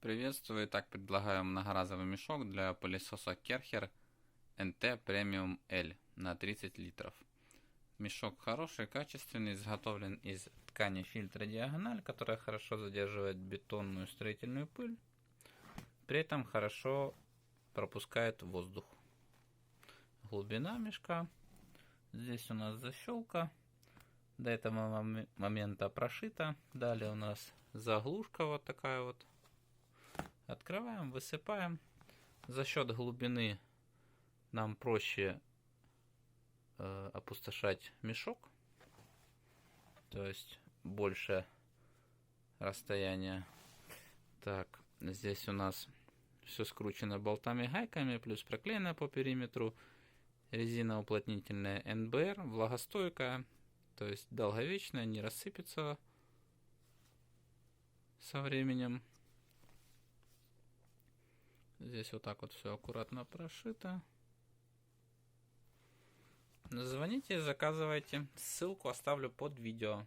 Приветствую. Итак, предлагаю многоразовый мешок для пылесоса Керхер NT Premium L на 30 литров. Мешок хороший, качественный, изготовлен из ткани фильтра диагональ, которая хорошо задерживает бетонную строительную пыль, при этом хорошо пропускает воздух. Глубина мешка. Здесь у нас защелка. До этого момента прошита. Далее у нас заглушка вот такая вот. Открываем, высыпаем. За счет глубины нам проще опустошать мешок. То есть больше расстояние. Так, здесь у нас все скручено болтами, гайками, плюс проклеено по периметру. Резина уплотнительная НБР, влагостойкая, то есть долговечная, не рассыпется со временем. Здесь вот так вот все аккуратно прошито. Звоните, заказывайте. Ссылку оставлю под видео.